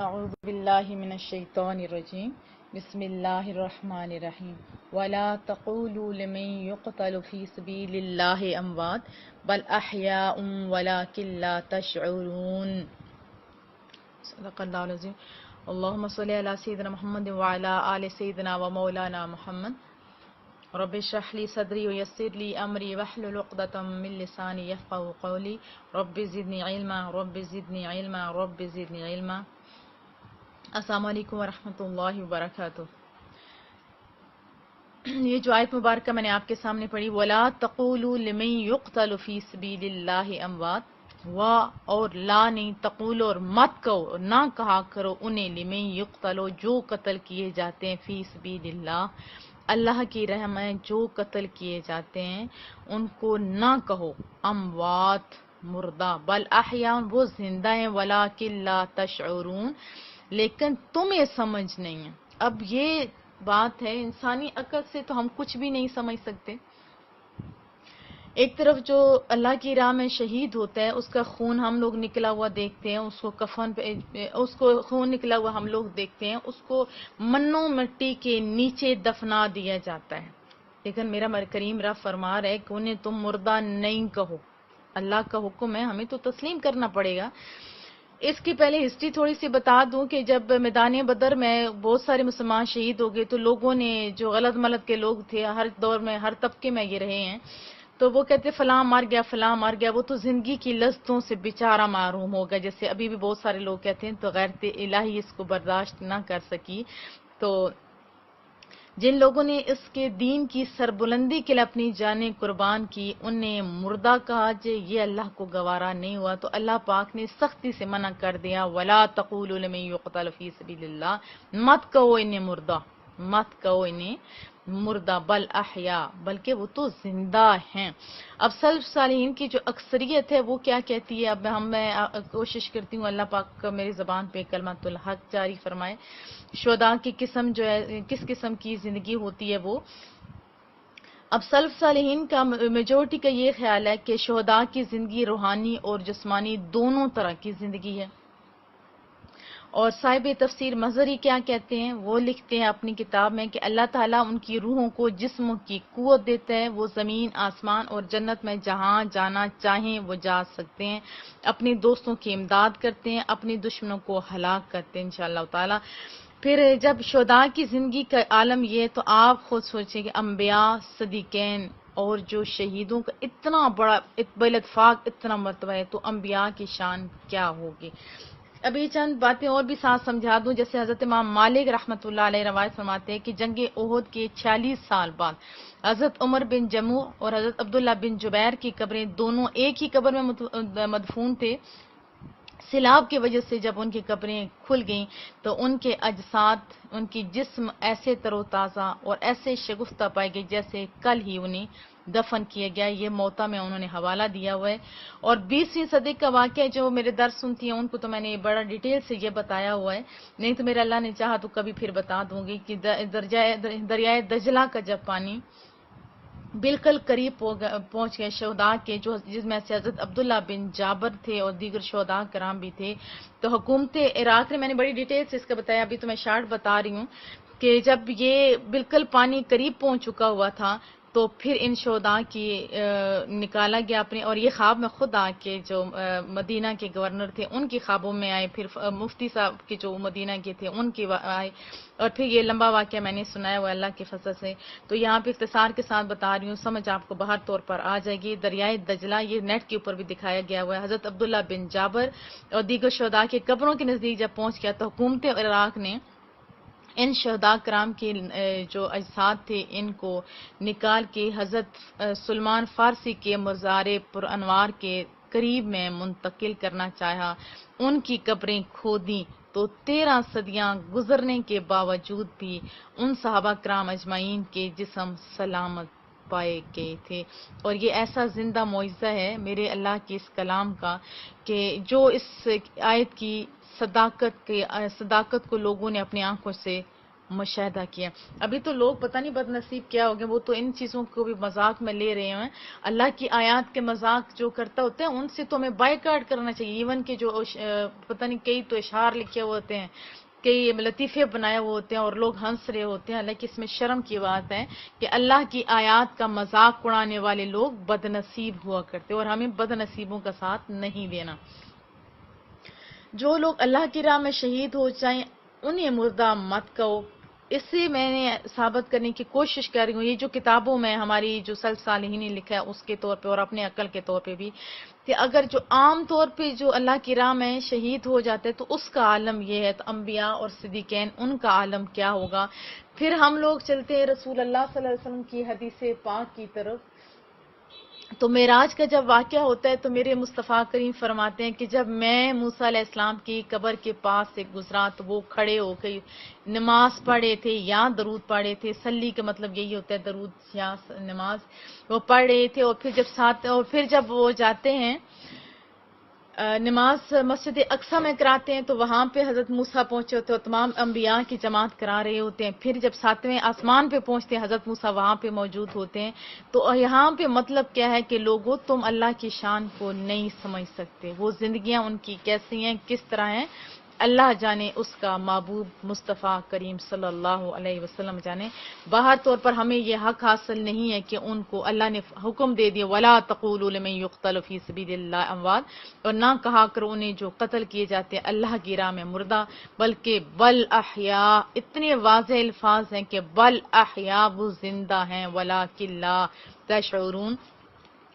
اعوذ باللہ من الشیطان الرجیم بسم اللہ الرحمن الرحیم ولا تقولوا لمن يقتل في سبيل الله اموات بل احیاء ولكن لا تشعرون صدق اللہ العظیم اللہم صلی علی سیدنا محمد وعلی آل سیدنا ومولانا محمد رب اشرح لي صدري ويسر لي امري واحلل عقدة من لساني يفقهوا قولي رب زدني علما رب زدني علما رب زدني علما. السلام علیکم ورحمۃ اللہ وبرکاتہ. یہ جو آیت مبارکہ میں نے آپ کے سامنے پڑھی وَلَا تَقُولُوا لِمَن يُقْتَلُ فِي سَبِيلِ اللَّهِ اموات اور لا نہیں تقولو اور مت کہو اور نہ کہا کرو انہیں لمن یقتلو جو قتل کیے جاتے ہیں فی سبیل اللہ اللہ کی راہ میں جو قتل کیے جاتے ہیں ان کو نہ کہو اموات مردہ بل احیاء وہ زندہ ہیں ولکن لا تشعرون لیکن تمہیں سمجھ نہیں ہے. اب یہ بات ہے انسانی عقل سے تو ہم کچھ بھی نہیں سمجھ سکتے. ایک طرف جو اللہ کی راہ میں شہید ہوتا ہے اس کا خون ہم لوگ نکلا ہوا دیکھتے ہیں, اس کو کفن پہ اس کو خون نکلا ہوا ہم لوگ دیکھتے ہیں, اس کو منو مٹی کے نیچے دفنا دیا جاتا ہے. لیکن میرا کریم رب فرما رہا ہے کہ انہیں تم مردہ نہیں کہو. اللہ کا حکم ہے, ہمیں تو تسلیم کرنا پڑے گا. اس کی پہلے ہسٹری تھوڑی سی بتا دوں کہ جب میدان بدر میں بہت سارے مسلمان شہید ہو گئے تو لوگوں نے جو غلط ملت کے لوگ تھے ہر دور میں ہر طبقے میں یہ رہے ہیں تو وہ کہتے فلاں مر گیا فلاں مر گیا, وہ تو زندگی کی لذتوں سے بیچارہ محروم ہو گیا. جیسے ابھی بھی بہت سارے لوگ کہتے ہیں تو غیرت الہی اس کو برداشت نہ کر سکی. تو جن لوگوں نے اس کے دین کی سربلندی کے لیے اپنی جانیں قربان کی انہیں مردہ کہا جے یہ اللہ کو گوارا نہیں ہوا. تو اللہ پاک نے سختی سے منع کر دیا وَلَا تَقُولُوا لِمَن يُقْتَلُ فِي سَبِيلِ اللَّهِ مت کہو انہیں مردہ, مت کہو انہیں مردہ بل احیاء بلکہ وہ تو زندہ ہیں. اب سلف صالحین کی جو اکثریت ہے وہ کیا کہتی ہے, اب میں کوشش کرتی ہوں اللہ پاک میری زبان پہ کلمۃ الحق جاری فرمائے. شہداء کی قسم جو ہے کس قسم کی زندگی ہوتی ہے وہ, اب سلف صالحین کا میجورٹی کا یہ خیال ہے کہ شہداء کی زندگی روحانی اور جسمانی دونوں طرح کی زندگی ہے. اور صاحب تفسیر مظہری کیا کہتے ہیں, وہ لکھتے ہیں اپنی کتاب میں کہ اللہ تعالیٰ ان کی روحوں کو جسموں کی قوت دیتا ہے, وہ زمین آسمان اور جنت میں جہاں جانا چاہیں وہ جا سکتے ہیں, اپنے دوستوں کی امداد کرتے ہیں, اپنے دشمنوں کو ہلاک کرتے ہیں انشاءاللہ تعالیٰ. پھر جب شہداء کی زندگی کا عالم یہ تو آپ خود سوچیں کہ انبیاء صدیقین اور جو شہیدوں کا اتنا بڑا بالاتفاق اتنا مرتبہ ہے تو انبیاء کی شان کیا ہوگی. ابھی چند باتیں اور بھی ساتھ سمجھا دوں. جیسے حضرت امام مالک رحمۃ اللہ علیہ روایت فرماتے ہیں کہ جنگ احد کے 46 سال بعد حضرت عمر بن جموع اور حضرت عبداللہ بن جبیر کی قبریں دونوں ایک ہی قبر میں مدفون تھے. سیلاب کی وجہ سے جب ان کی قبریں کھل گئیں تو ان کے اجساد ان کی جسم ایسے تر و تازہ اور ایسے شگفتہ پائے گئے جیسے کل ہی انہیں دفن کیا گیا. یہ موتا میں انہوں نے حوالہ دیا ہوا ہے. اور 20ویں صدی کا واقعہ جو میرے درس سنتی ہیں ان کو تو میں نے بڑا ڈیٹیل سے یہ بتایا ہوا ہے, نہیں تو میرے اللہ نے چاہا تو کبھی پھر بتا دوں گی کہ دریائے دجلہ کا جب پانی بالکل قریب پہنچ گئے شہداء کے جس میں سے حضرت عبداللہ بن جابر تھے اور دیگر شہداء کرام بھی تھے, تو حکومت عراق نے, میں نے بڑی ڈیٹیل سے اس کا بتایا, ابھی تو میں شارٹ بتا رہی ہوں کہ جب یہ بالکل پانی قریب پہنچ چکا ہوا تھا تو پھر ان شہداء کی نکالا گیا اپنے, اور یہ خواب میں خود آ کے جو مدینہ کے گورنر تھے ان کی خوابوں میں آئے, پھر مفتی صاحب کے جو مدینہ کے تھے ان کی آئے, اور پھر یہ لمبا واقعہ میں نے سنایا ہوا اللہ کے فضل سے. تو یہاں پہ اختصار کے ساتھ بتا رہی ہوں, سمجھ آپ کو باہر طور پر آ جائے گی. دریائے دجلہ یہ نیٹ کے اوپر بھی دکھایا گیا ہوا ہے. حضرت عبداللہ بن جابر اور دیگر شہداء کے قبروں کے نزدیک جب پہنچ گیا تو حکومت عراق نے ان شہداء کرام کے جو اجساد تھے ان کو نکال کے حضرت سلمان فارسی کے مزار پر انوار کے قریب میں منتقل کرنا چاہا. ان کی قبریں کھودیں تو 13 صدیاں گزرنے کے باوجود بھی ان صحابہ کرام اجمعین کے جسم سلامت پائے گئے تھے. اور یہ ایسا زندہ معجزہ ہے میرے اللہ کے اس کلام کا کہ جو اس آیت کی صداقت کو لوگوں نے اپنی آنکھوں سے مشاہدہ کیا۔ ابھی تو لوگ پتہ نہیں بد نصیب کیا ہو گئے، وہ تو ان چیزوں کو بھی مذاق میں لے رہے ہیں۔ اللہ کی آیات کے مذاق جو کرتا ہوتا ہے ان سے تو ہمیں بائیکاٹ کرنا چاہیے۔ ایون کہ جو پتہ نہیں کئی تو اشعار لکھے ہوئے ہوتے ہیں، کئی لطیفے بنائے ہوئے ہوتے ہیں اور لوگ ہنس رہے ہوتے ہیں، حالانکہ اس میں شرم کی بات ہے کہ اللہ کی آیات کا مذاق اڑانے والے لوگ بد نصیب ہوا کرتے، اور ہمیں بد نصیبوں کا ساتھ نہیں دینا۔ جو لوگ اللہ کی راہ میں شہید ہو جائیں انہیں مردہ مت کہو۔ اس سے میں نے ثابت کرنے کی کوشش کر رہی ہوں، یہ جو کتابوں میں ہماری جو سلف صالحین نے لکھا ہے اس کے طور پہ اور اپنے عقل کے طور پہ بھی، کہ اگر جو عام طور پہ جو اللہ کی راہ میں شہید ہو جاتے تو اس کا عالم یہ ہے، تو انبیاء اور صدیقین ان کا عالم کیا ہوگا۔ پھر ہم لوگ چلتے ہیں رسول اللہ صلی اللہ علیہ وسلم کی حدیث پاک کی طرف۔ تو معراج کا جب واقعہ ہوتا ہے تو میرے مصطفیٰ کریم فرماتے ہیں کہ جب میں موسیٰ علیہ السلام کی قبر کے پاس سے گزرا تو وہ کھڑے ہو کے نماز پڑھے تھے یا درود پڑھے تھے، صلی کا مطلب یہی ہوتا ہے درود یا نماز، وہ پڑھ رہے تھے۔ اور پھر جب وہ جاتے ہیں نماز مسجد اقصی میں کراتے ہیں تو وہاں پہ حضرت موسیٰ پہنچے ہوتے ہیں اور تمام انبیاء کی جماعت کرا رہے ہوتے ہیں۔ پھر جب 7ویں آسمان پہ پہنچتے ہیں حضرت موسیٰ وہاں پہ موجود ہوتے ہیں۔ تو یہاں پہ مطلب کیا ہے کہ لوگوں تم اللہ کی شان کو نہیں سمجھ سکتے، وہ زندگیاں ان کی کیسی ہیں، کس طرح ہیں، اللہ جانے، اس کا محبوب مصطفیٰ کریم صلی اللہ علیہ وسلم جانے۔ باہر طور پر ہمیں یہ حق حاصل نہیں ہے کہ ان کو اللہ نے حکم دے دیا وَلَا تَقُولُوا لِمَن يُقْتَلُ فِي سَبِيلِ اللَّهِ أَمْوَاتٌ، اور نہ کہا کرو انہیں جو قتل کیے جاتے ہیں اللہ کی راہ میں مردہ، بلکہ بل احیاء، اتنے واضح الفاظ ہیں کہ بل احیاء، وہ زندہ ہیں، وَلَٰكِن لَا تَشْعُرُونَ،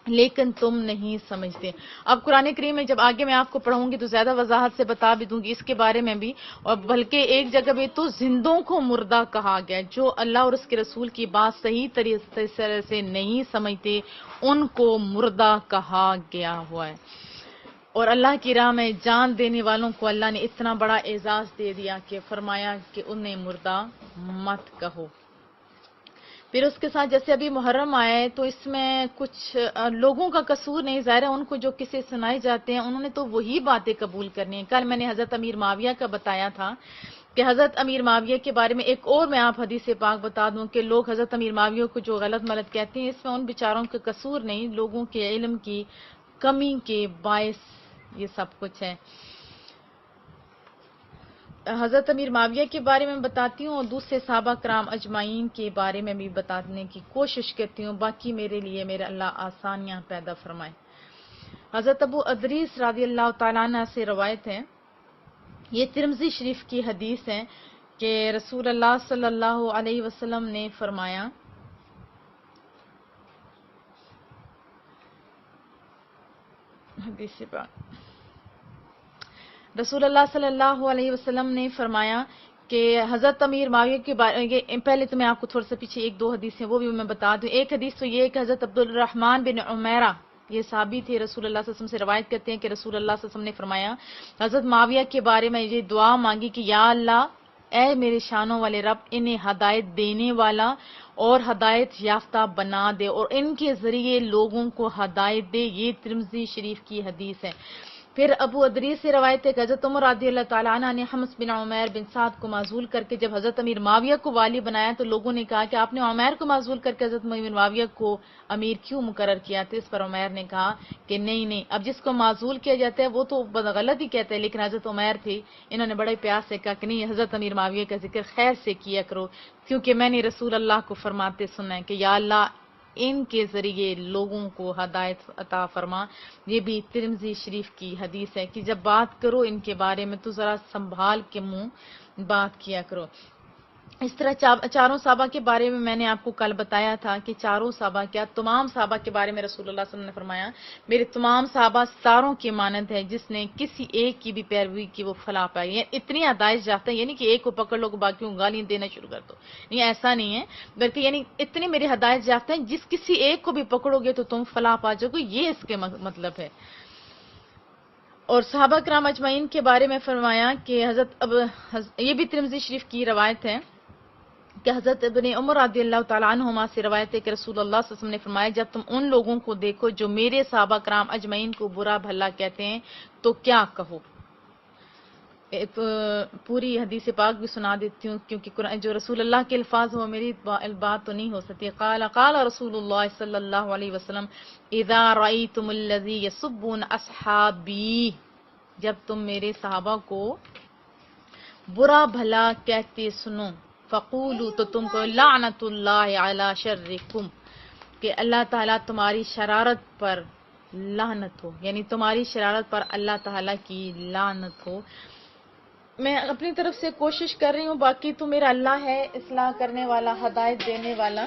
لیکن تم نہیں سمجھتے۔ اب قرآن کریم میں جب آگے میں آپ کو پڑھوں گی تو زیادہ وضاحت سے بتا بھی دوں گی اس کے بارے میں بھی، اور بلکہ ایک جگہ پہ تو زندوں کو مردہ کہا گیا، جو اللہ اور اس کے رسول کی بات صحیح طریقے سے نہیں سمجھتے ان کو مردہ کہا گیا ہوا ہے۔ اور اللہ کی راہ میں جان دینے والوں کو اللہ نے اتنا بڑا اعزاز دے دیا کہ فرمایا کہ انہیں مردہ مت کہو۔ پھر اس کے ساتھ جیسے ابھی محرم آیا ہے تو اس میں کچھ لوگوں کا قصور نہیں، ظاہر ہے ان کو جو قصے سنائے جاتے ہیں انہوں نے تو وہی باتیں قبول کرنی ہیں۔ کل میں نے حضرت امیر معاویہ کا بتایا تھا کہ حضرت امیر معاویہ کے بارے میں ایک اور میں آپ حدیث پاک بتا دوں کہ لوگ حضرت امیر معاویہ کو جو غلط ملت کہتے ہیں، اس میں ان بیچاروں کا قصور نہیں، لوگوں کے علم کی کمی کے باعث یہ سب کچھ ہے۔ حضرت امیر معاویہ کے بارے میں بتاتی ہوں اور دوسرے صحابہ کرام اجمعین کے بارے میں بھی بتانے کی کوشش کرتی ہوں، باقی میرے لیے میرا اللہ آسانیاں پیدا فرمائے۔ حضرت ابو ادریس رضی اللہ تعالیٰ عنہ سے روایت ہے، یہ ترمذی شریف کی حدیث ہے کہ رسول اللہ صلی اللہ علیہ وسلم نے فرمایا، حدیث پاک، رسول اللہ صلی اللہ علیہ وسلم نے فرمایا کہ حضرت امیر معاویہ کے بارے، پہلے تو میں آپ کو تھوڑا سا پیچھے ایک دو حدیث ہیں وہ بھی میں بتا دوں۔ ایک حدیث تو یہ ہے کہ حضرت عبد الرحمن بن عمیرہ، یہ صحابی تھے، رسول اللہ صلی اللہ علیہ وسلم سے روایت کرتے ہیں کہ رسول اللہ صلی اللہ علیہ وسلم نے فرمایا، حضرت معاویہ کے بارے میں یہ دعا مانگی کہ یا اللہ، اے میرے شانوں والے رب، انہیں ہدایت دینے والا اور ہدایت یافتہ بنا دے اور ان کے ذریعے لوگوں کو ہدایت دے۔ یہ ترمذی شریف کی حدیث ہے۔ پھر ابو ادریس سے روایت ہے کہ حضرت عمر رضی اللہ تعالیٰ عنہ نے حمص بن عمیر بن سعد کو معزول کر کے جب حضرت امیر معاویہ کو والی بنایا تو لوگوں نے کہا کہ آپ نے عمیر کو معزول کر کے حضرت امیر معاویہ کو امیر کیوں مقرر کیا تھا؟ اس پر عمیر نے کہا کہ نہیں، اب جس کو معزول کیا جاتا ہے وہ تو غلط ہی کہتا ہے، لیکن حضرت عمیر تھے، انہوں نے بڑے پیار سے کہا کہ نہیں، حضرت امیر معاویہ کا ذکر خیر سے کیا کرو، کیونکہ میں نے رسول اللہ کو فرماتے سنا ہے کہ یا اللہ، ان کے ذریعے لوگوں کو ہدایت عطا فرما۔ یہ بھی ترمذی شریف کی حدیث ہے کہ جب بات کرو ان کے بارے میں تو ذرا سنبھال کے منہ بات کیا کرو۔ اس طرح چاروں صحابہ کے بارے میں نے آپ کو کل بتایا تھا کہ چاروں صحابہ کیا، تمام صحابہ کے بارے میں رسول اللہ صلی اللہ علیہ وسلم نے فرمایا میرے تمام صحابہ ستاروں کے مانند ہے، جس نے کسی ایک کی بھی پیروی کی وہ فلاح پائی۔ یعنی اتنی ہدایت یافتہ، یعنی کہ ایک کو پکڑ لو باقیوں کو گالیاں دینا شروع کر دو، نہیں، ایسا نہیں ہے، بلکہ یعنی اتنے میری ہدایت یافتہ ہیں، جس کسی ایک کو بھی پکڑو گے تو تم فلاح پا جاؤ گے، یہ اس کے مطلب ہے۔ اور صحابہ کرام اجمعین کے بارے میں فرمایا کہ یہ بھی ترمذی شریف کی روایت ہے کہ حضرت ابن عمر رضی اللہ تعالیٰ عنہما سے روایت ہے کہ رسول اللہ صلی اللہ علیہ وسلم نے فرمایا، جب تم ان لوگوں کو دیکھو جو میرے صحابہ کرام اجمعین کو برا بھلا کہتے ہیں تو کیا کہو؟ پوری حدیث پاک بھی سنا دیتی ہوں کیونکہ جو رسول اللہ کے الفاظ وہ میری بات تو نہیں ہو سکتی. قال رسول اللہ صلی اللہ علیہ وسلم اذا رأیتم الذی یسبون اصحابی، جب تم میرے صحابہ کو برا بھلا کہتے سنو، فقولوا تو تم کو لعنت اللہ علی شرکم، کہ اللہ تعالیٰ تمہاری شرارت پر لعنت ہو، یعنی تمہاری شرارت پر اللہ تعالیٰ کی لعنت ہو. میں اپنی طرف سے کوشش کر رہی ہوں، باقی تو میرا اللہ ہے اصلاح کرنے والا، ہدایت دینے والا.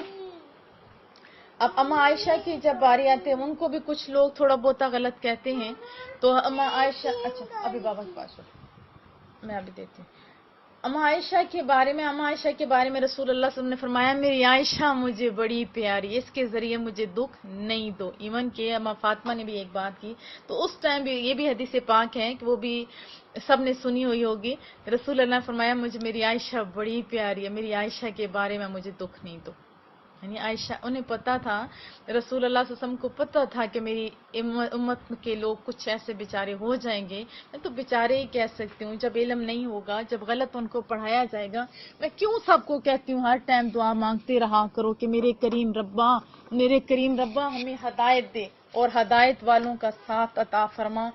اب اما عائشہ کی جب باری آتی ہے، ان کو بھی کچھ لوگ تھوڑا بہت غلط کہتے ہیں، تو اما عائشہ، اچھا ابھی بابا کے پاس میں ابھی دیتی ہوں. اما عائشہ کے بارے میں رسول اللہ صلی اللہ علیہ وسلم نے فرمایا میری عائشہ مجھے بڑی پیاری، اس کے ذریعے مجھے دکھ نہیں دو. ایون کہ اما فاطمہ نے بھی ایک بات کی، تو اس ٹائم بھی یہ بھی حدیث پاک ہے کہ وہ بھی سب نے سنی ہوئی ہوگی. رسول اللہ نے فرمایا مجھے میری عائشہ بڑی پیاری ہے، میری عائشہ کے بارے میں مجھے دکھ نہیں دو. یعنی عائشہ، انہیں پتا تھا، رسول اللہ صلی اللہ علیہ وسلم کو پتا تھا کہ میری امت کے لوگ کچھ ایسے بیچارے ہو جائیں گے. میں تو بیچارے ہی کہہ سکتی ہوں، جب علم نہیں ہوگا، جب غلط ان کو پڑھایا جائے گا. میں کیوں سب کو کہتی ہوں ہر ٹائم دعا مانگتے رہا کرو کہ میرے کریم ربا ہمیں ہدایت دے اور ہدایت والوں کا ساتھ عطا فرما.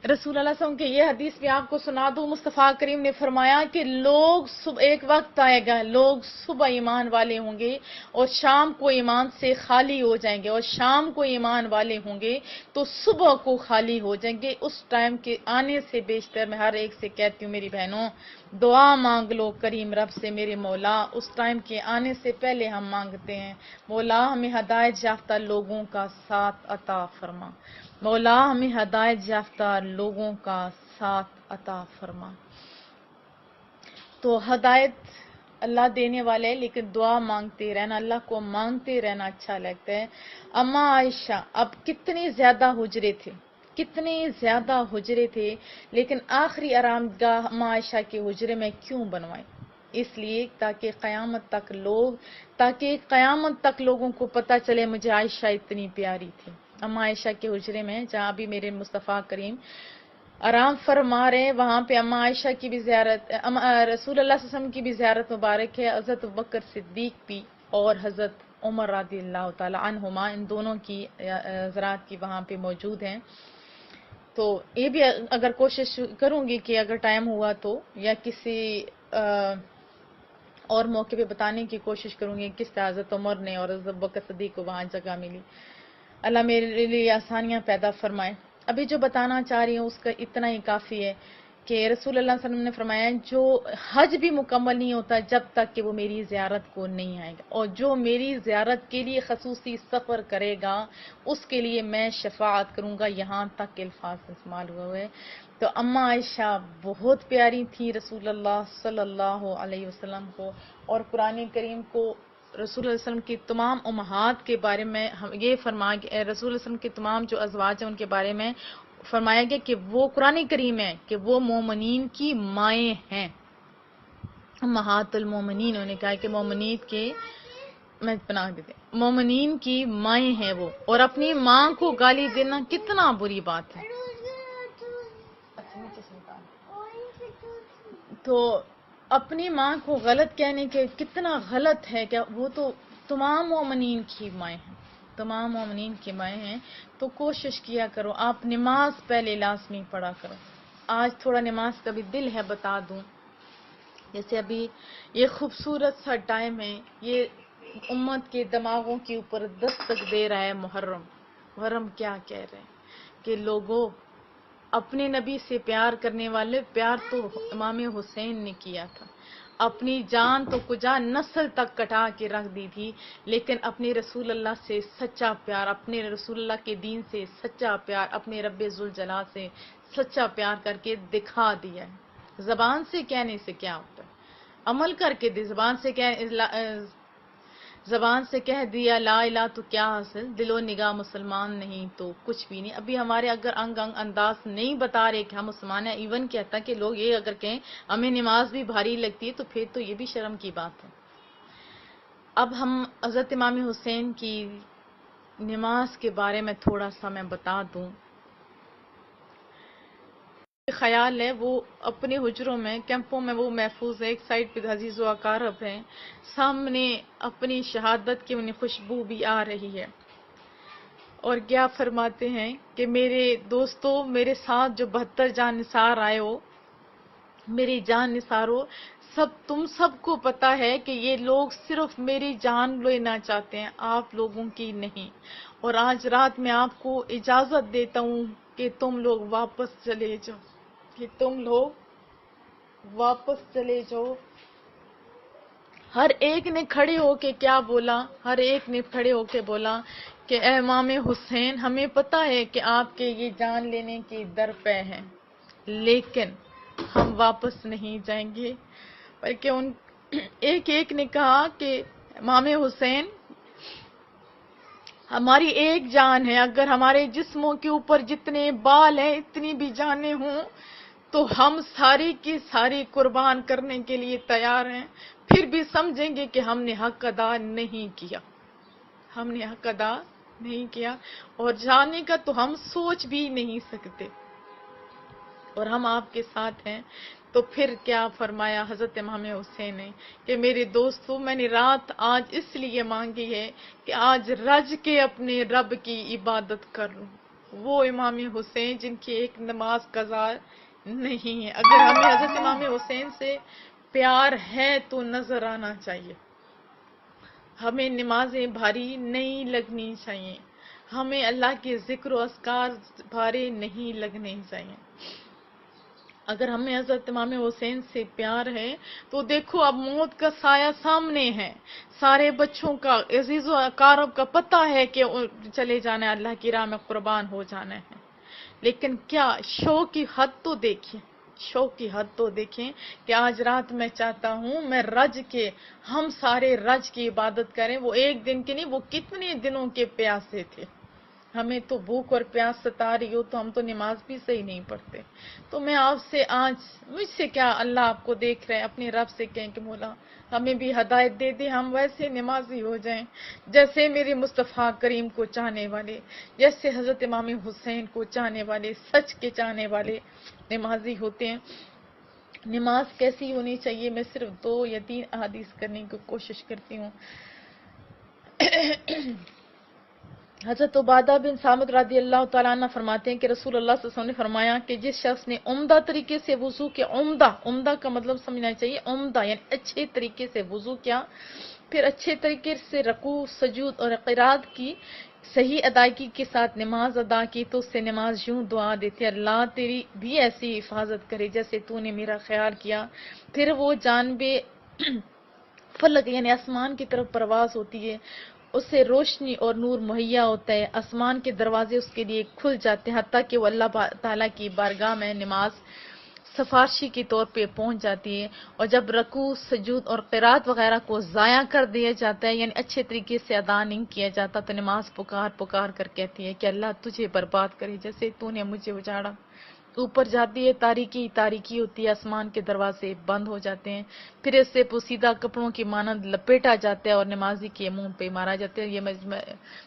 رسول اللہ صلی اللہ علیہ وسلم کے یہ حدیث بھی آپ کو سنا دوں. مصطفیٰ کریم نے فرمایا کہ ایک وقت آئے گا، لوگ صبح ایمان والے ہوں گے اور شام کو ایمان سے خالی ہو جائیں گے، اور شام کو ایمان والے ہوں گے تو صبح کو خالی ہو جائیں گے. اس ٹائم کے آنے سے بیشتر میں ہر ایک سے کہتی ہوں میری بہنوں، دعا مانگ لو کریم رب سے. میرے مولا، اس ٹائم کے آنے سے پہلے ہم مانگتے ہیں، مولا ہمیں ہدایت یافتہ لوگوں کا ساتھ عطا فرما، مولا ہمیں ہدایت یافتہ لوگوں کا ساتھ عطا فرما. تو ہدایت اللہ دینے والے، لیکن دعا مانگتے رہنا، اللہ کو مانگتے رہنا اچھا لگتا ہے. اما عائشہ اب کتنے زیادہ حجرے تھے، لیکن آخری آرام گاہ اما عائشہ کے حجرے میں کیوں بنوائے؟ اس لیے تاکہ قیامت تک لوگوں کو پتہ چلے مجھے عائشہ اتنی پیاری تھی. اما عائشہ کے حجرے میں جہاں بھی میرے مصطفیٰ کریم آرام فرما رہے، وہاں پہ اما عائشہ کی بھی زیارت، رسول اللہ صلی اللہ علیہ وسلم کی بھی زیارت مبارک ہے. حضرت ابوبکر صدیق بھی اور حضرت عمر رضی اللہ تعالی عنہما، ان دونوں کی حضرات کی وہاں پہ موجود ہیں. تو یہ بھی اگر کوشش کروں گی کہ اگر ٹائم ہوا تو، یا کسی اور موقع پہ بتانے کی کوشش کروں گی کس طرح حضرت عمر نے اور حضرت ابوبکر صدیق کو وہاں جگہ ملی. اللہ میرے لیے آسانیاں پیدا فرمائے. ابھی جو بتانا چاہ رہی ہوں اس کا اتنا ہی کافی ہے کہ رسول اللہ صلی اللہ علیہ وسلم نے فرمایا جو حج بھی مکمل نہیں ہوتا جب تک کہ وہ میری زیارت کو نہیں آئے گا، اور جو میری زیارت کے لیے خصوصی سفر کرے گا اس کے لیے میں شفاعت کروں گا. یہاں تک کہ الفاظ استعمال ہوئے. تو اما عائشہ بہت پیاری تھی رسول اللہ صلی اللہ علیہ وسلم کو، اور قرآن کریم کو رسول اللہ علیہ وسلم کی تمام امہات کے بارے میں یہ فرمایا کہ رسول اللہ علیہ وسلم کے تمام جو ازواج ہیں ان کے بارے میں فرمایا گیا کہ وہ قرآن کریم ہے کہ وہ مومنین کی مائیں ہیں. امہات المومنین، انہوں نے کہا کہ مومنین کی مائیں ہیں وہ، اور اپنی ماں کو گالی دینا کتنا بری بات ہے. تو اپنی ماں کو غلط کہنے کے کتنا غلط ہے کہ وہ تو تمام مومنین کی مائیں ہیں، تمام مومنین کی مائیں ہیں. تو کوشش کیا کرو، آپ نماز پہلے لازمی پڑھا کرو. آج تھوڑا نماز کا بھی دل ہے بتا دوں، جیسے ابھی یہ خوبصورت سا ٹائم ہے، یہ امت کے دماغوں کے اوپر دستک دے رہا ہے محرم کیا کہہ رہے ہیں کہ لوگوں اپنے نبی سے پیار کرنے والے، پیار تو امام حسین نے کیا تھا، اپنی جان تو کجا نسل تک کٹا کے رکھ دی تھی، لیکن اپنے رسول اللہ سے سچا پیار، اپنے رسول اللہ کے دین سے سچا پیار، اپنے رب ذوالجلال سے سچا پیار کر کے دکھا دیا ہے. زبان سے کہنے سے کیا ہوتا ہے، عمل کر کے زبان سے کہہ دیا لا الہ تو کیا حاصل، دل و نگاہ مسلمان نہیں تو کچھ بھی نہیں. ابھی ہمارے اگر انگ انداز نہیں بتا رہے کہ ہم مسلمان ہیں، ایون کہتا کہ لوگ یہ اگر کہیں ہمیں نماز بھی بھاری لگتی ہے تو پھر تو یہ بھی شرم کی بات ہے. اب ہم حضرت امام حسین کی نماز کے بارے میں تھوڑا سا میں بتا دوں. خیال ہے وہ اپنے حجروں میں کیمپوں میں وہ محفوظ ہے، ایک سائڈ پہ عزیز و اقارب ہیں، سامنے اپنی شہادت کی انہیں خوشبو بھی آ رہی ہے، اور کیا فرماتے ہیں کہ میرے دوستو میرے ساتھ جو 72 جان نثار آئے ہو، میری جان نثارو، تم سب کو پتا ہے کہ یہ لوگ صرف میری جان لینا چاہتے ہیں، آپ لوگوں کی نہیں، اور آج رات میں آپ کو اجازت دیتا ہوں کہ تم لوگ واپس چلے جاؤ، کہ تم لوگ واپس چلے جاؤ۔ ہر ایک نے کھڑے ہو کے کیا بولا؟ ہر ایک نے کھڑے ہو کے بولا کہ اے امام حسین، ہمیں پتا ہے کہ آپ کے یہ جان لینے کی در پہ ہیں، لیکن ہم واپس نہیں جائیں گے، بلکہ ان ایک ایک نے کہا کہ امام حسین، ہماری ایک جان ہے، اگر ہمارے جسموں کے اوپر جتنے بال ہیں اتنی بھی جانیں ہوں تو ہم ساری کی ساری قربان کرنے کے لیے تیار ہیں، پھر بھی سمجھیں گے کہ ہم نے حق ادا نہیں کیا، ہم نے حق ادا نہیں کیا، اور جانے کا تو ہم سوچ بھی نہیں سکتے، اور ہم آپ کے ساتھ ہیں۔ تو پھر کیا فرمایا حضرت امام حسین نے کہ میرے دوستو، میں نے رات آج اس لیے مانگی ہے کہ آج رج کے اپنے رب کی عبادت کر لوں، وہ امام حسین جن کی ایک نماز قضا نہیں ہے۔ اگر ہمیں حضرت امام حسین سے پیار ہے تو نظر آنا چاہیے، ہمیں نمازیں بھاری نہیں لگنی چاہیے، ہمیں اللہ کے ذکر و اذکار بھارے نہیں لگنے چاہیے۔ اگر ہمیں حضرت امام حسین سے پیار ہے تو دیکھو اب موت کا سایہ سامنے ہے، سارے بچوں کا، عزیز و اقارب کا پتہ ہے کہ چلے جانا ہے، اللہ کی راہ میں قربان ہو جانا ہے، لیکن کیا شوق کی حد تو دیکھیں، شوق کی حد تو دیکھیں کہ آج رات میں چاہتا ہوں میں رج کے، ہم سارے رج کی عبادت کریں، وہ ایک دن کی نہیں، وہ کتنے دنوں کے پیاسے تھے، ہمیں تو بھوک اور پیاس ستا رہی ہو تو ہم تو نماز بھی صحیح نہیں پڑھتے۔ تو میں آپ سے آج، مجھ سے کیا، اللہ آپ کو دیکھ رہے ہیں، اپنے رب سے کہیں کہ مولا ہمیں بھی ہدایت دے دے، ہم ویسے نمازی ہو جائیں جیسے میرے مصطفیٰ کریم کو چاہنے والے، جیسے حضرت امام حسین کو چاہنے والے، سچ کے چاہنے والے نمازی ہوتے ہیں۔ نماز کیسی ہونی چاہیے، میں صرف 2 یا 3 احادیث کرنے کی کوشش کرتی ہوں۔ حضرت عبادہ بن صامت رضی اللہ تعالیٰ عنہ فرماتے ہیں کہ رسول اللہ صلی اللہ علیہ وسلم نے فرمایا کہ جس شخص نے عمدہ طریقے سے وضو کیا، عمدہ کا مطلب سمجھنا چاہیے، عمدہ یعنی اچھے طریقے سے وضو کیا، پھر اچھے طریقے سے رکوع، سجود اور قرات کی صحیح ادائیگی کے ساتھ نماز ادا کی، تو اس سے نماز یوں دعا دیتی ہے، اللہ تیری بھی ایسی حفاظت کرے جیسے تو نے میرا خیال کیا۔ پھر وہ جانب فلک یعنی آسمان کی طرف پرواز ہوتی ہے، اس سے روشنی اور نور مہیا ہوتا ہے، آسمان کے دروازے اس کے لیے کھل جاتے ہیں، حتیٰ کہ وہ اللہ تعالیٰ کی بارگاہ میں نماز سفارشی کے طور پہ پہنچ جاتی ہے، اور جب رکوع، سجود اور قرات وغیرہ کو ضائع کر دیا جاتا ہے، یعنی اچھے طریقے سے ادا نہیں کیا جاتا، تو نماز پکار کر کہتی ہے کہ اللہ تجھے برباد کرے جیسے تو نے مجھے اجاڑا۔ اوپر جاتی ہے، تاریکی ہوتی ہے، آسمان کے دروازے بند ہو جاتے ہیں، پھر اس سے پوسیدہ کپڑوں کی مانند لپیٹا جاتا ہے اور نمازی کے منہ پہ مارا جاتا ہے۔ یہ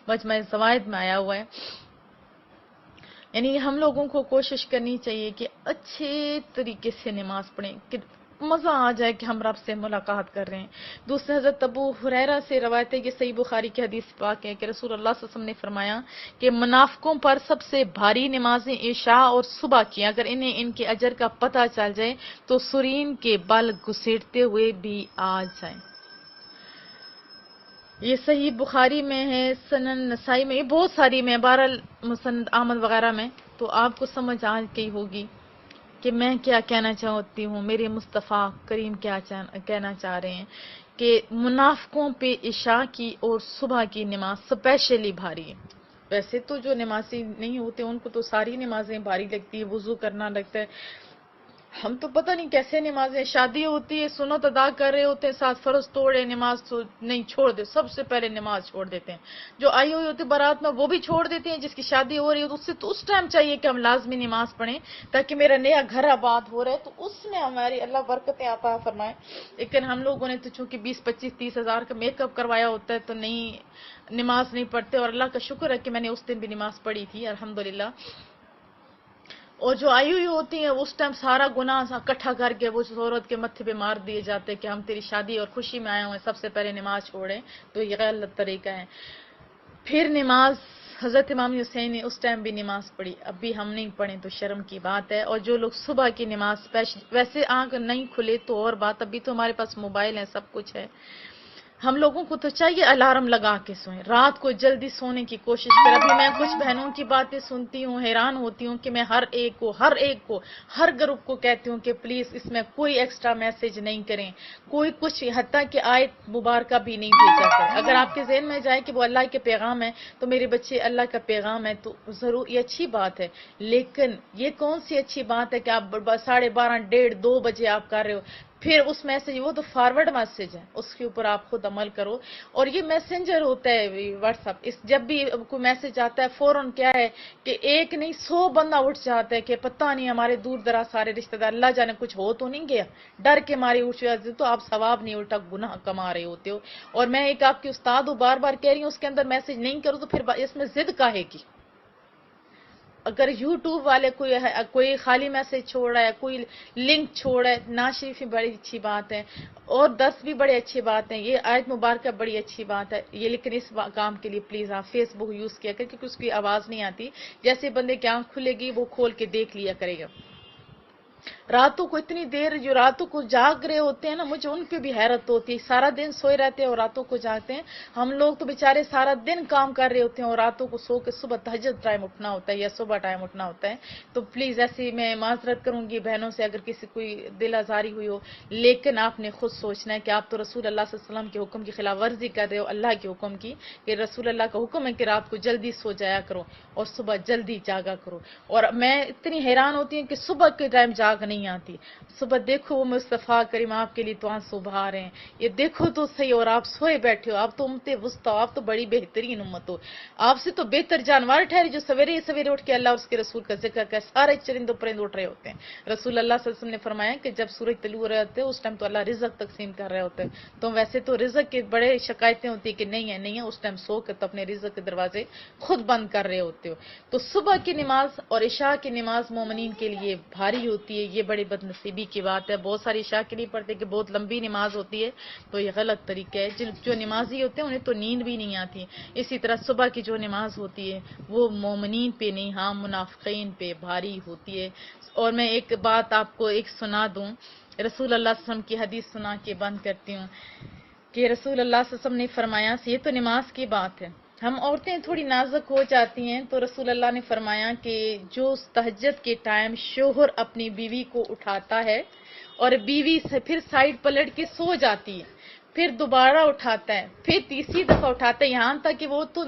مجمع زوائد میں آیا ہوا ہے۔ یعنی ہم لوگوں کو کوشش کرنی چاہیے کہ اچھے طریقے سے نماز پڑھیں، کہ مزہ آ جائے کہ ہم رب سے ملاقات کر رہے ہیں۔ دوسرے حضرت ابو ہریرہ سے روایت ہے کہ صحیح بخاری کی حدیث پاک ہے کہ رسول اللہ صلی اللہ علیہ وسلم نے فرمایا کہ منافقوں پر سب سے بھاری نمازیں عشاء اور صبح کی، اگر انہیں ان کے اجر کا پتہ چل جائے تو سرین کے بل گھسیٹتے ہوئے بھی آ جائیں۔ یہ صحیح بخاری میں ہے، سنن نسائی میں، یہ بہت ساری میں، بہرحال مسند احمد وغیرہ میں، تو آپ کو سمجھ آ گئی ہوگی کہ میں کیا کہنا چاہتی ہوں، میرے مصطفیٰ کریم کیا کہنا چاہ رہے ہیں، کہ منافقوں پہ عشاء کی اور صبح کی نماز سپیشلی بھاری ہے۔ ویسے تو جو نمازی نہیں ہوتے ان کو تو ساری نمازیں بھاری لگتی ہے، وضو کرنا لگتا ہے، ہم تو پتہ نہیں کیسے نمازیں، شادی ہوتی ہے، سنت ادا کر رہے ہوتے ہیں، ساتھ فرض توڑے، نماز تو نہیں چھوڑ دے، سب سے پہلے نماز چھوڑ دیتے ہیں، جو آئی ہوئی ہوتی بارات میں وہ بھی چھوڑ دیتے ہیں، جس کی شادی ہو رہی ہے تو اس سے تو اس ٹائم چاہیے کہ ہم لازمی نماز پڑھیں تاکہ میرا نیا گھر آباد ہو رہا ہے، تو اس میں ہماری اللہ برکتیں عطا فرمائے۔ لیکن ہم لوگوں نے تو چونکہ 20-25-30 ہزار کا میک اپ کروایا ہوتا ہے تو نماز نہیں پڑھتے، اور اللہ کا شکر ہے کہ میں نے اس دن بھی نماز پڑھی تھی الحمدللہ۔ اور جو آئی ہوئی ہوتی ہیں اس ٹائم سارا گناہ اکٹھا کر کے وہ عورت کے متھے پہ مار دیے جاتے کہ ہم تیری شادی اور خوشی میں آئے ہوئے ہیں، سب سے پہلے نماز چھوڑیں، تو یہ غلط طریقہ ہے۔ پھر نماز، حضرت امام حسین نے اس ٹائم بھی نماز پڑھی، اب بھی ہم نہیں پڑھیں تو شرم کی بات ہے۔ اور جو لوگ صبح کی نماز ویسے آنکھ نہیں کھلے تو اور بات، ابھی تو ہمارے پاس موبائل ہے، سب کچھ ہے، ہم لوگوں کو تو چاہیے الارم لگا کے سوئیں، رات کو جلدی سونے کی کوشش کریں۔ ابھی میں کچھ بہنوں کی باتیں سنتی ہوں، حیران ہوتی ہوں کہ میں ہر ایک کو ہر گروپ کو کہتی ہوں کہ پلیز اس میں کوئی ایکسٹرا میسج نہیں کریں، کوئی کچھ حتیٰ کہ آیت مبارکہ بھی نہیں بھیجا کریں۔ اگر آپ کے ذہن میں جائے کہ وہ اللہ کے پیغام ہے تو میرے بچے اللہ کا پیغام ہے تو ضرور یہ اچھی بات ہے، لیکن یہ کون سی اچھی بات ہے کہ آپ 12:30 1:30 2 بجے آپ کر رہے ہو، پھر اس میسج، وہ تو فارورڈ میسج ہے، اس کے اوپر آپ خود عمل کرو۔ اور یہ میسنجر ہوتا ہے واٹس ایپ، جب بھی کوئی میسج آتا ہے فوراً کیا ہے کہ ایک نہیں 100 بندہ اٹھ جاتا ہے کہ پتہ نہیں ہمارے دور دراز سارے رشتہ دار، اللہ جانے کچھ ہو تو نہیں گیا، ڈر کے مارے اٹھ جاتے، تو آپ ثواب نہیں الٹا گناہ کما رہے ہوتے ہو۔ اور میں ایک آپ کی استاد ہوں، بار بار کہہ رہی ہوں اس کے اندر میسج نہیں کرو تو پھر اس میں ضد کاہے کی؟ اگر یوٹیوب والے کوئی خالی میسج چھوڑ رہا ہے، کوئی لنک چھوڑ رہا ہے، ناز شریف بڑی اچھی بات ہے، اور 10 بھی بڑے اچھی بات ہیں، یہ آیت مبارکہ بڑی اچھی بات ہے یہ، لیکن اس کام کے لیے پلیز آپ فیس بک یوز کیا کریں کیونکہ اس کی آواز نہیں آتی، جیسے بندے کی آنکھ کھلے گی وہ کھول کے دیکھ لیا کرے گا۔ راتوں کو اتنی دیر جو راتوں کو جاگ رہے ہوتے ہیں نا، مجھے ان پہ بھی حیرت ہوتی ہے، سارا دن سوئے رہتے ہیں اور راتوں کو جاگتے ہیں۔ ہم لوگ تو بیچارے سارا دن کام کر رہے ہوتے ہیں اور راتوں کو سو کے صبح تہجد ٹائم اٹھنا ہوتا ہے یا صبح ٹائم اٹھنا ہوتا ہے، تو پلیز ایسی میں معذرت کروں گی بہنوں سے اگر کسی کوئی دل آزاری ہوئی ہو، لیکن آپ نے خود سوچنا ہے کہ آپ تو رسول اللہ صلی اللہ علیہ وسلم کے حکم کی خلاف ورزی کر رہے ہو، اللہ کے حکم کی، کہ رسول اللہ کا حکم ہے کہ رات کو جلدی سو جایا کرو اور صبح جلدی جاگا کرو۔ اور میں اتنی حیران ہوتی ہوں کہ صبح کے ٹائم جاگ نہیں آتی، صبح دیکھو وہ مصطفیٰ کریم آپ کے لیے تو آنسو بہا رہے ہیں، یہ دیکھو تو صحیح، اور آپ سوئے بیٹھے ہو، آپ تو امت وسطیٰ، آپ تو بڑی بہترین امت ہو، آپ سے تو بہتر جانور ٹھہرے جو سویرے سویرے اٹھ کے اللہ اور اس کے رسول کا ذکر کرے، سارے چرند و پرند اٹھ رہے ہوتے ہیں۔ رسول اللہ صلی اللہ علیہ وسلم نے فرمایا کہ جب سورج طلوع ہو رہے ہوتے ہیں اس ٹائم تو اللہ رزق تقسیم کر رہے ہوتے ہیں، تو ویسے تو رزق کے بڑے شکایتیں ہوتی ہیں کہ نہیں ہے، اس ٹائم سو کے تو اپنے رزق کے دروازے خود بند کر رہے ہوتے ہو۔ تو صبح کی نماز اور عشاء کی نماز مومنین کے لیے بھاری ہوتی ہے، یہ بڑی بد نصیبی کی بات ہے، بہت ساری عشاء کے لیے پڑھتے کہ بہت لمبی نماز ہوتی ہے، تو یہ غلط طریقہ ہے، جو نمازی ہوتے ہیں انہیں تو نیند بھی نہیں آتی۔ اسی طرح صبح کی جو نماز ہوتی ہے وہ مومنین پہ نہیں، ہاں منافقین پہ بھاری ہوتی ہے۔ اور میں ایک بات آپ کو ایک سنا دوں، رسول اللہ صلی اللہ علیہ وسلم کی حدیث سنا کے بند کرتی ہوں کہ رسول اللہ صلی اللہ علیہ وسلم نے فرمایا، یہ تو نماز کی بات ہے، ہم عورتیں تھوڑی نازک ہو جاتی ہیں، تو رسول اللہ نے فرمایا کہ جو تہجد کے ٹائم شوہر اپنی بیوی کو اٹھاتا ہے اور بیوی سے پھر سائیڈ پلٹ کے سو جاتی ہے، پھر دوبارہ اٹھاتا ہے، پھر تیسری دفعہ اٹھاتا ہے، یہاں تک کہ وہ تو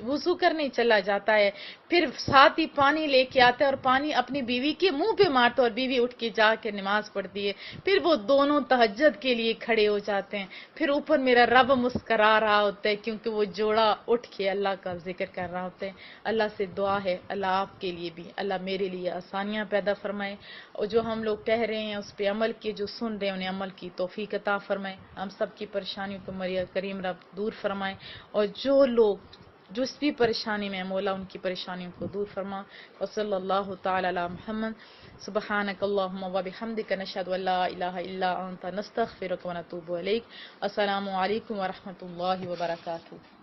وضو کرنے چلا جاتا ہے، پھر ساتھ ہی پانی لے کے آتا ہے اور پانی اپنی بیوی کے منہ پہ مارتا ہے اور بیوی اٹھ کے جا کے نماز پڑھتی ہے، پھر وہ دونوں تہجد کے لیے کھڑے ہو جاتے ہیں، پھر اوپر میرا رب مسکرا رہا ہوتا ہے کیونکہ وہ جوڑا اٹھ کے اللہ کا ذکر کر رہا ہوتا ہے۔ اللہ سے دعا ہے اللہ آپ کے لیے بھی، اللہ میرے لیے آسانیاں پیدا فرمائے، اور جو ہم لوگ کہہ رہے ہیں اس پہ عمل کیے، جو سن رہے ہیں انہیں عمل کی توفیق عطا فرمائے، ہم سب کی پریشانیوں کو کریم رب دور فرمائے، اور جو لوگ جس بھی پریشانی میں مولا ان کی پریشانیوں کو دور فرما۔ وصلی اللہ تعالی علی محمد، سبحانک اللہم و بحمدک، نشہد ان لا الہ الا انت، نستغفرک و نتوب الیک۔ السلام علیکم ورحمۃ اللہ وبرکاتہ۔